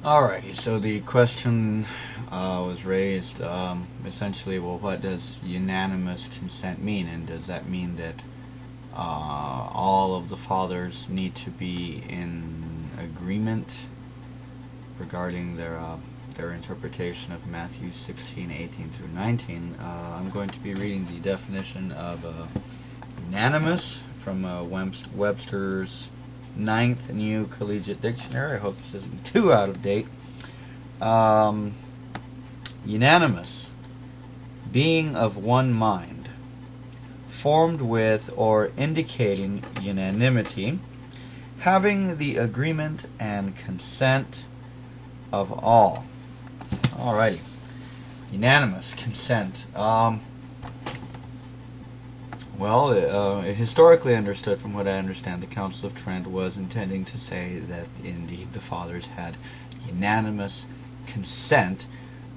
Alrighty, so the question was raised essentially, well, what does unanimous consent mean? And does that mean that all of the fathers need to be in agreement regarding their interpretation of Matthew 16:18 through 19? I'm going to be reading the definition of unanimous from Webster's Ninth New Collegiate Dictionary. I hope this isn't too out of date. Unanimous, being of one mind, formed with or indicating unanimity, having the agreement and consent of all. Alrighty, unanimous consent. Historically understood, from what I understand, the Council of Trent was intending to say that indeed the fathers had unanimous consent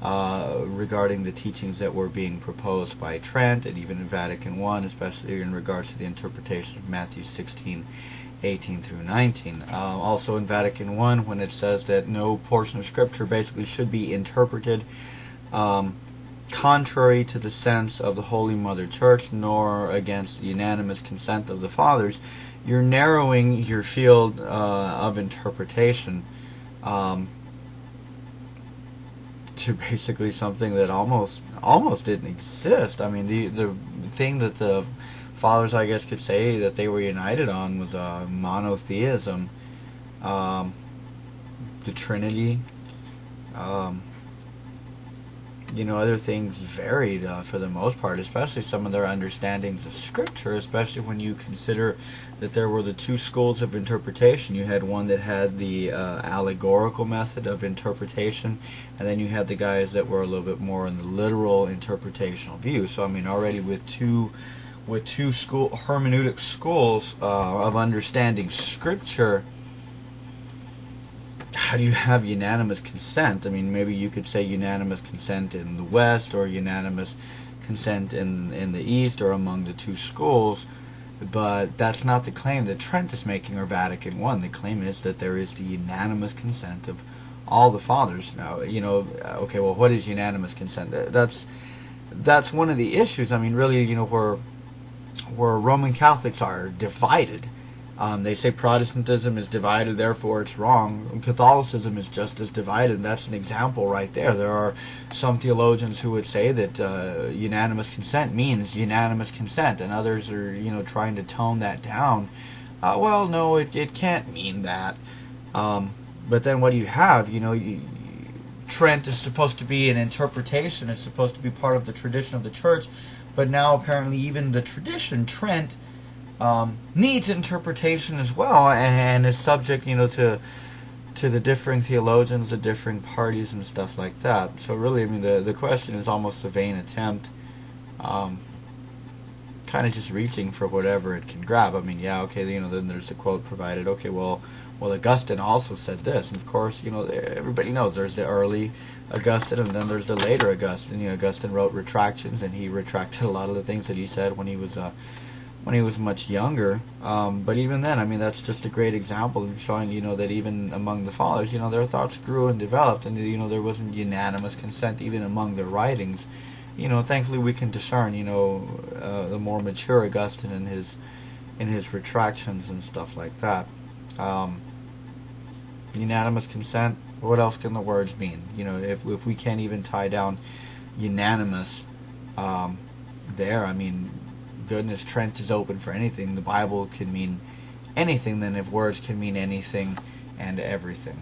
regarding the teachings that were being proposed by Trent, and even in Vatican I, especially in regards to the interpretation of Matthew 16:18 through 19. Also in Vatican I, when it says that no portion of Scripture basically should be interpreted contrary to the sense of the Holy Mother Church, nor against the unanimous consent of the Fathers, you're narrowing your field of interpretation to basically something that almost didn't exist. I mean, the thing that the Fathers, I guess, could say that they were united on was monotheism, the Trinity. Other things varied for the most part, especially some of their understandings of Scripture, especially when you consider that there were the two schools of interpretation. You had one that had the allegorical method of interpretation, and then you had the guys that were a little bit more in the literal interpretational view. So, I mean, already with two hermeneutic schools of understanding Scripture, how do you have unanimous consent? I mean, maybe you could say unanimous consent in the West, or unanimous consent in the East, or among the two schools, but that's not the claim that Trent is making, or Vatican I. The claim is that there is the unanimous consent of all the fathers. Now, okay, well, what is unanimous consent? That's one of the issues. I mean, really, where Roman Catholics are divided. They say Protestantism is divided, therefore it's wrong. Catholicism is just as divided. That's an example right there. There are some theologians who would say that unanimous consent means unanimous consent, and others are, trying to tone that down. Well, no, it can't mean that. But then what do you have? Trent is supposed to be an interpretation. It's supposed to be part of the tradition of the church, but now apparently even the tradition, Trent, needs interpretation as well, and is subject, to the differing theologians, the differing parties, and stuff like that. So really, I mean, the question is almost a vain attempt, kind of just reaching for whatever it can grab. I mean, yeah, okay, then there's the quote provided. Okay, well, Augustine also said this, and of course, everybody knows there's the early Augustine, and then there's the later Augustine. Augustine wrote retractions, and he retracted a lot of the things that he said when he was much younger, but even then, I mean, that's just a great example of showing, that even among the fathers, their thoughts grew and developed, and there wasn't unanimous consent even among their writings. Thankfully we can discern, the more mature Augustine in his retractions and stuff like that. Unanimous consent. What else can the words mean? If we can't even tie down unanimous there, I mean, goodness, Trent is open for anything. The Bible can mean anything then, if words can mean anything and everything.